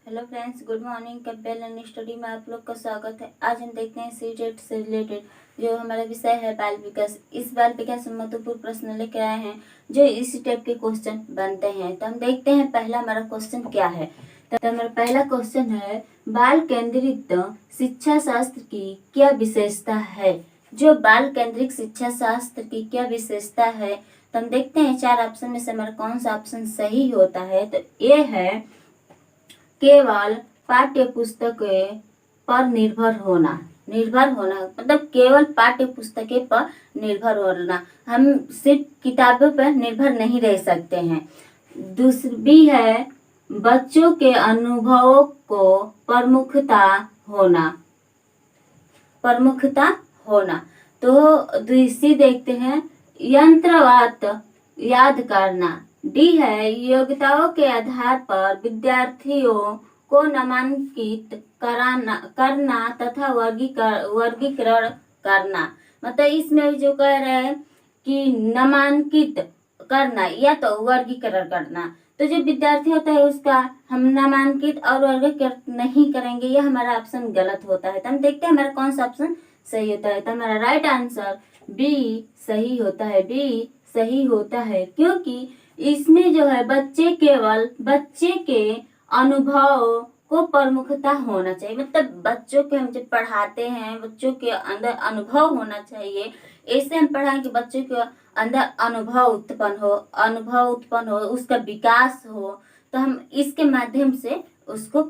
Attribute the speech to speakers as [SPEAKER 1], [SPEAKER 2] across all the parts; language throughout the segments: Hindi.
[SPEAKER 1] Hello friends, good morning. Compare learning study में आप लोग का स्वागत है। आज हम देखते हैं सीटेट से रिलेटेड जो हमारा विषय है बाल विकास। इस बाल विकास में महत्वपूर्ण प्रश्न लेकर आए हैं जो इस टाइप के क्वेश्चन बनते हैं। तो हम देखते हैं पहला हमारा क्वेश्चन क्या है। तो हमारा पहला क्वेश्चन है, बाल केंद्रित शिक्षा शास्त्र की क्या विशेषता है। जो बाल केंद्रित शिक्षा शास्त्र की क्या विशेषता है, तो हम देखते हैं चार ऑप्शन में से हमारा कौन सा ऑप्शन सही होता है। तो ये है केवल पाठ्य पुस्तकें पर निर्भर होना। मतलब केवल पाठ्य पुस्तकें पर निर्भर होना, हम सिर्फ किताबों पर निर्भर नहीं रह सकते हैं। दूसरी है बच्चों के अनुभवों को प्रमुखता होना। तो दूसरी देखते हैं यंत्रवत याद करना। डी है योग्यताओं के आधार पर विद्यार्थियों को नामांकित करना तथा वर्गीकरण करना। मतलब इसमें जो कह रहे हैं कि नामांकित करना या तो वर्गीकरण करना, तो जो विद्यार्थी होता है उसका हम नामांकित और वर्गीकरण नहीं करेंगे, यह हमारा ऑप्शन गलत होता है। तो हम देखते हैं हमारा कौन सा ऑप्शन सही होता है। तो हमारा राइट आंसर बी सही होता है। बी सही होता है क्योंकि इसमें जो है बच्चे के अनुभव को प्रमुखता होना चाहिए। मतलब बच्चों के हम जब पढ़ाते हैं बच्चों के अंदर अनुभव होना चाहिए। ऐसे हम पढ़ाएं कि बच्चों के अंदर अनुभव उत्पन्न हो, उसका विकास हो, तो हम इसके माध्यम से उसको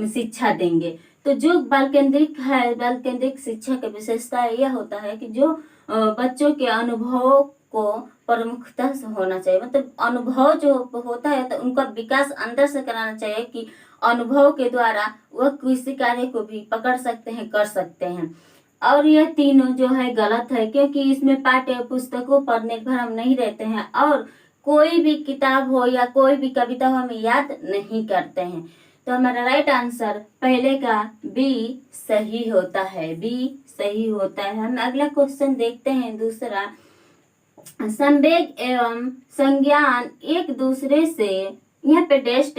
[SPEAKER 1] शिक्षा देंगे। तो जो बाल केंद्रित शिक्षा की विशेषता यह होता है कि जो बच्चों के अनुभवों को प्रमुखता से होना चाहिए। मतलब अनुभव जो होता है तो उनका विकास अंदर से कराना चाहिए कि अनुभव के द्वारा वह किसी कार्य को भी पकड़ सकते हैं, कर सकते हैं। और यह तीनों जो है गलत है क्योंकि इसमें पाठ्य पुस्तकों पर निर्भर हम नहीं रहते हैं और कोई भी किताब हो या कोई भी कविता हो हम याद नहीं करते हैं। तो हमारा राइट आंसर पहले का बी सही होता है। बी सही होता है। हम अगला क्वेश्चन देखते हैं दूसरा, संवेग एवं संज्ञान एक दूसरे से, यहाँ पे डैश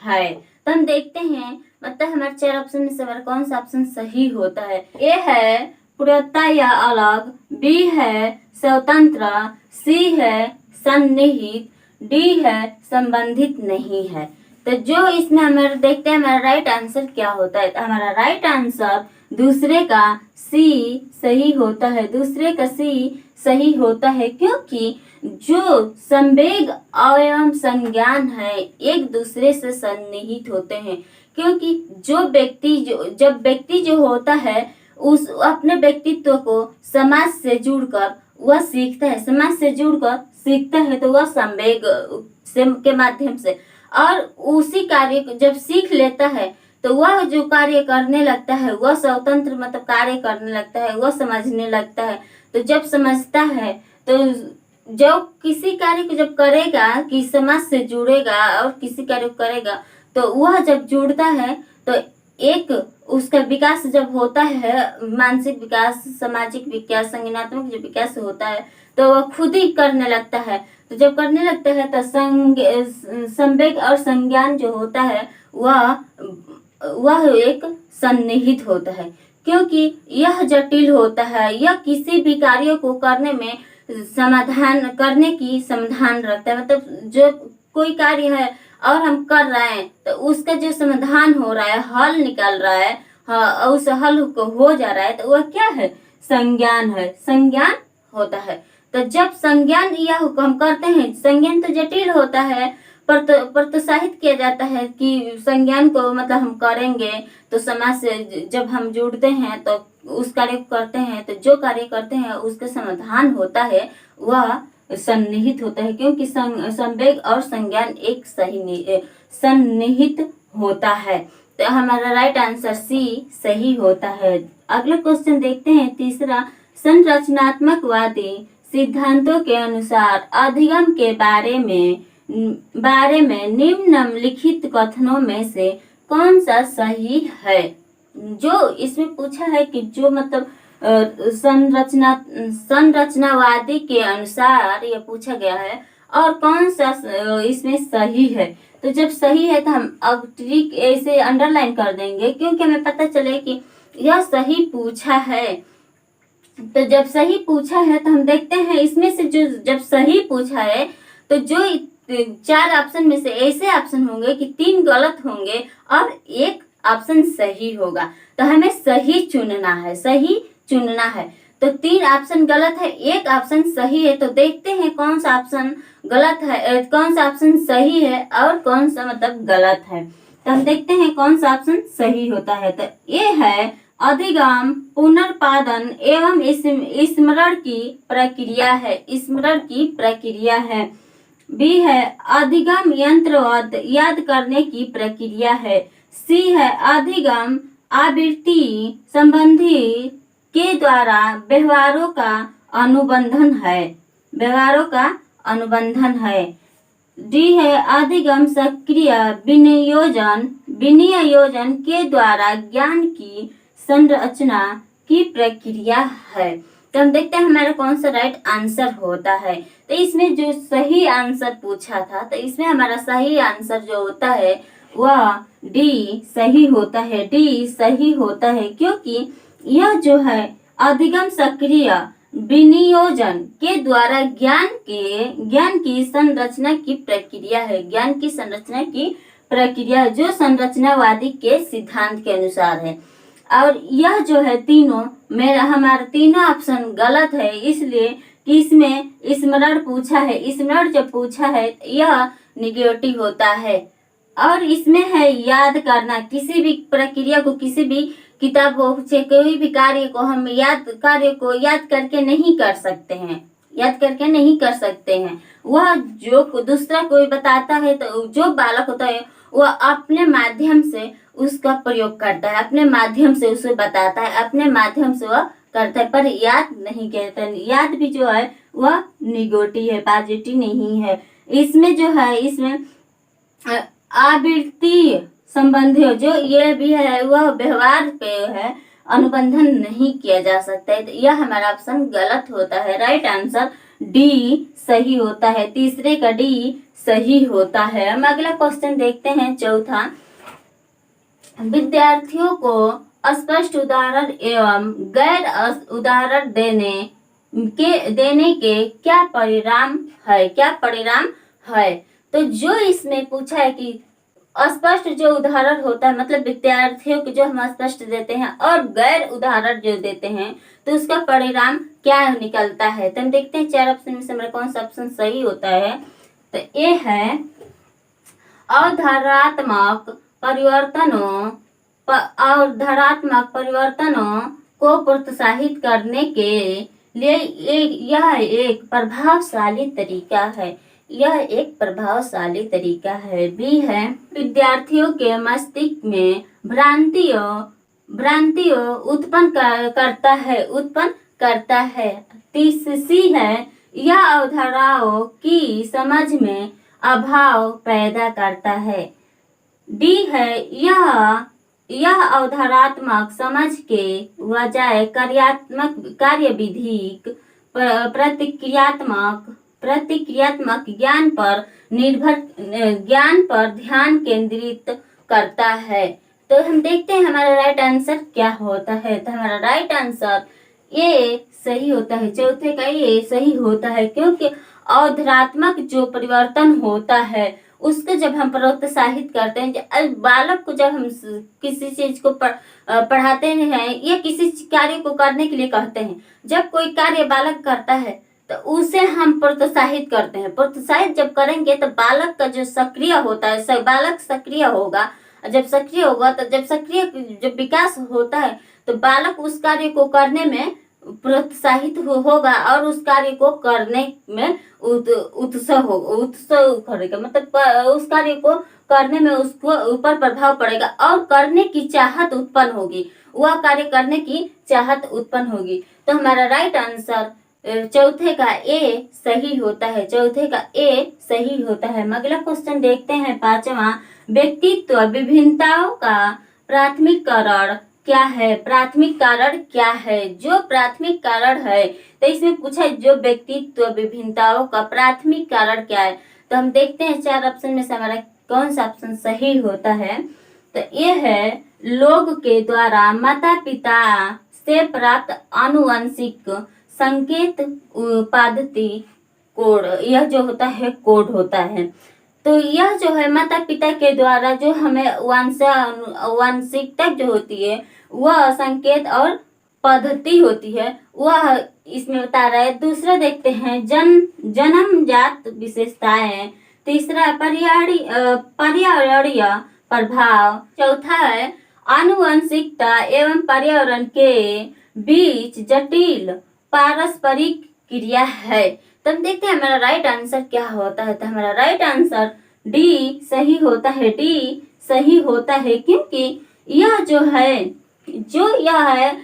[SPEAKER 1] है। तो हम देखते हैं मतलब हमारे चार ऑप्शन में से हमारा कौन सा ऑप्शन सही होता है। ए है पूर्णता या अलग, बी है स्वतंत्र, सी है सन्निहित, डी है संबंधित नहीं है। तो जो इसमें हमारा देखते हैं हमारा राइट आंसर क्या होता है। तो हमारा राइट आंसर दूसरे का सी सही होता है। दूसरे का सी सही होता है क्योंकि जो संवेग एवं संज्ञान है एक दूसरे से सन्निहित होते हैं। क्योंकि जब व्यक्ति जो होता है उस अपने व्यक्तित्व को समाज से जुड़कर वह सीखता है। समाज से जुड़कर सीखता है तो वह संवेग के माध्यम से, और उसी कार्य को जब सीख लेता है तो वह जो कार्य करने लगता है वह स्वतंत्र मतलब कार्य करने लगता है, वह समझने लगता है। तो जब समझता है तो जब किसी कार्य को जब करेगा कि समाज से जुड़ेगा और किसी कार्य को करेगा तो वह जब जुड़ता है तो एक उसका विकास जब होता है, मानसिक विकास, सामाजिक विकास, संज्ञानात्मक जो विकास होता है तो वह खुद ही करने लगता है। तो जब करने लगता है तो संवेग और संज्ञान जो होता है वह एक सन्निहित होता है क्योंकि यह जटिल होता है। यह किसी भी कार्य को करने में समाधान रखता है। मतलब जो कोई कार्य है और हम कर रहे हैं तो उसका जो समाधान हो रहा है, हल निकल रहा है, हाँ, उस हल को हो जा रहा है तो वह क्या है, संज्ञान है, संज्ञान होता है। तो जब संज्ञान यह हम करते हैं, संज्ञान तो जटिल होता है पर प्रोत्साहित किया जाता है कि संज्ञान को मतलब हम करेंगे तो समाज से जब हम जुड़ते हैं तो उस कार्य को करते हैं तो जो कार्य करते हैं उसका समाधान होता है वह सन्निहित होता है क्योंकि संवेग और संज्ञान एक सन्निहित होता है। तो हमारा राइट आंसर सी सही होता है। अगला क्वेश्चन देखते हैं तीसरा, संरचनात्मकवादी सिद्धांतों के अनुसार अधिगम के बारे में निम्नलिखित कथनों में से कौन सा सही है। जो इसमें पूछा है कि जो मतलब संरचनावादी के अनुसार यह पूछा गया है और कौन सा इसमें सही है। तो जब सही है तो हम अब ट्रिक ऐसे अंडरलाइन कर देंगे, क्योंकि हमें पता चले कि यह सही पूछा है। तो जब सही पूछा है तो हम देखते हैं इसमें से जो जब सही पूछा है तो जो 4 ऑप्शन में से ऐसे ऑप्शन होंगे कि 3 गलत होंगे और एक ऑप्शन सही होगा। तो हमें सही चुनना है, सही चुनना है। तो 3 ऑप्शन गलत है, एक ऑप्शन सही है। तो देखते हैं कौन सा ऑप्शन गलत है, कौन सा ऑप्शन सही है और कौन सा मतलब गलत है। तो हम देखते हैं कौन सा ऑप्शन सही होता है। तो ये है अधिगम पुनर्पादन एवं स्मरण की प्रक्रिया है, स्मरण की प्रक्रिया है। बी है अधिगम यंत्रवत याद करने की प्रक्रिया है। सी है अधिगम आवृत्ति संबंधी के द्वारा व्यवहारों का अनुबंधन है, व्यवहारों का अनुबंधन है। डी है अधिगम सक्रिय विनियोजन विनियोजन के द्वारा ज्ञान की संरचना की प्रक्रिया है। तो हम देखते हैं हमारा कौन सा राइट आंसर होता है। तो इसमें जो सही आंसर पूछा था, तो इसमें हमारा सही आंसर जो होता है वह डी सही होता है, डी सही होता है। क्योंकि यह जो है अधिगम सक्रिय विनियोजन के द्वारा ज्ञान की संरचना की प्रक्रिया है, ज्ञान की संरचना की प्रक्रिया जो संरचनावादी के सिद्धांत के अनुसार है। और यह जो है तीनों हमारा तीनों ऑप्शन गलत है, इसलिए कि इसमें स्मरण पूछा है, स्मरण जब पूछा है यह निगेटिव होता है। और इसमें है याद करना, किसी भी प्रक्रिया को, किसी भी किताब से कोई भी कार्य को हम याद करके नहीं कर सकते हैं, याद करके नहीं कर सकते हैं। वह जो दूसरा कोई बताता है तो जो बालक होता है वह अपने माध्यम से उसका प्रयोग करता है, अपने माध्यम से उसे बताता है, अपने माध्यम से वह करता है, पर याद नहीं करता। याद भी जो है वह निगेटिव है, पॉजिटिव नहीं है। इसमें जो है इसमें आवृत्ति संबंधी जो ये भी है वह व्यवहार पे है, अनुबंधन नहीं किया जा सकता है। तो यह हमारा ऑप्शन गलत होता है। राइट आंसर डी सही होता है, तीसरे का डी सही होता है। हम अगला क्वेश्चन देखते हैं, चौथा। विद्यार्थियों को स्पष्ट उदाहरण एवं गैर उदाहरण देने के क्या परिणाम है, क्या परिणाम है। तो जो इसमें पूछा है कि स्पष्ट जो उदाहरण होता है, मतलब विद्यार्थियों को जो हम स्पष्ट देते हैं और गैर उदाहरण जो देते हैं, तो उसका परिणाम क्या निकलता है। तो हम देखते हैं 4 ऑप्शन में से हमारा कौन सा ऑप्शन सही होता है। तो ये है अवधारणात्मक परिवर्तनों को प्रोत्साहित करने के लिए यह एक प्रभावशाली तरीका है, यह एक प्रभावशाली तरीका है। बी है विद्यार्थियों के मस्तिष्क में भ्रांतियों उत्पन्न करता है। तीसरी है यह अवधारणाओं की समझ में अभाव पैदा करता है। डी है यह अवधारणात्मक समझ के बजाय कार्यविधिक प्रतिक्रियात्मक ज्ञान पर ध्यान केंद्रित करता है। तो हम देखते हैं हमारा राइट आंसर क्या होता है। तो हमारा राइट आंसर ये सही होता है, चौथे का ये सही होता है। क्योंकि अवधारणात्मक जो परिवर्तन होता है उसको जब हम प्रोत्साहित करते हैं, बालक को जब हम किसी चीज को पढ़ाते हैं या किसी कार्य को करने के लिए कहते हैं, जब कोई कार्य बालक करता है तो उसे हम प्रोत्साहित करते हैं। प्रोत्साहित जब करेंगे तो बालक का जो सक्रिय होता है, बालक सक्रिय होगा। जब सक्रिय होगा तो जब विकास होता है तो बालक उस कार्य को करने में प्रोत्साहित होगा और उस कार्य को करने में उत्साह करेगा, मतलब उस कार्य को करने में उसको ऊपर प्रभाव पड़ेगा और करने की चाहत उत्पन्न होगी, वह कार्य करने की चाहत उत्पन्न होगी। तो हमारा राइट आंसर चौथे का ए सही होता है, चौथे का ए सही होता है। अगला क्वेश्चन देखते हैं, 5वां। व्यक्तित्व विभिन्नताओं का प्राथमिक कारण क्या है, प्राथमिक कारण क्या है। जो प्राथमिक कारण है, तो इसमें पूछा है जो व्यक्तित्व विभिन्नताओं का प्राथमिक कारण क्या है। तो हम देखते हैं 4 ऑप्शन में से हमारा कौन सा ऑप्शन सही होता है? तो ये है लोग के द्वारा माता पिता से प्राप्त आनुवंशिक संकेत पद्धति कोड, यह जो होता है कोड होता है। तो यह जो है माता पिता के द्वारा जो हमें वांशिकता जो होती है वह संकेत और पद्धति होती है, वह इसमें बता रहा है। दूसरा देखते हैं जन्मजात विशेषताएं। तीसरा पर्यावरणीय प्रभाव। चौथा है आनुवंशिकता एवं पर्यावरण के बीच जटिल पारस्परिक क्रिया है। तो हम देखते हैं हमारा राइट आंसर क्या होता है। तो हमारा राइट आंसर डी सही होता है, डी सही होता है, क्योंकि यह यह है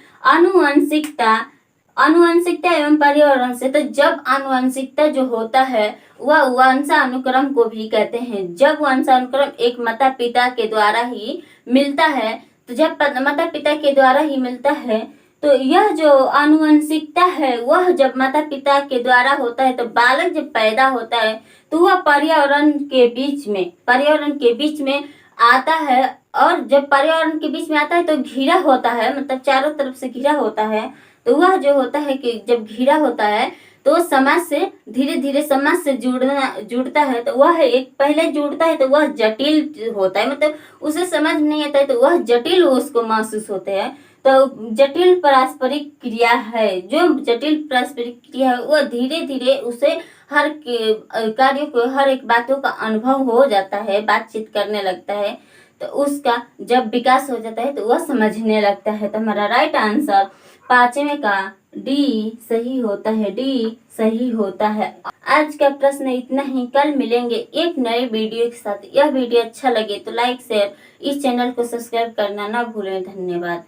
[SPEAKER 1] आनुवंशिकता एवं पर्यावरण से। तो जब आनुवंशिकता जो होता है वह वंशानुक्रम को भी कहते हैं। जब वंशानुक्रम एक माता पिता के द्वारा ही मिलता है, तो जब माता पिता के द्वारा ही मिलता है, तो यह जो आनुवंशिकता है वह जब माता पिता के द्वारा होता है, तो बालक जब पैदा होता है तो वह पर्यावरण के बीच में आता है। और जब पर्यावरण के बीच में आता है तो घिरा होता है, मतलब चारों तरफ से घिरा होता है। तो वह जो होता है कि जब घिरा होता है तो समाज से धीरे धीरे समाज से जुड़ता है। तो वह एक पहले जुड़ता है तो वह जटिल होता है, मतलब उसे समझ नहीं आता है, तो वह जटिल उसको महसूस होते हैं। तो जटिल पारस्परिक क्रिया है, जो जटिल पारस्परिक क्रिया है वह धीरे धीरे उसे हर कार्यों को, हर एक बातों का अनुभव हो जाता है, बातचीत करने लगता है। तो उसका जब विकास हो जाता है तो वह समझने लगता है। तो हमारा राइट आंसर पांचवें का डी सही होता है, डी सही होता है। आज का प्रश्न इतना ही, कल मिलेंगे एक नए वीडियो के साथ। यह वीडियो अच्छा लगे तो लाइक शेयर, इस चैनल को सब्सक्राइब करना ना भूलें। धन्यवाद।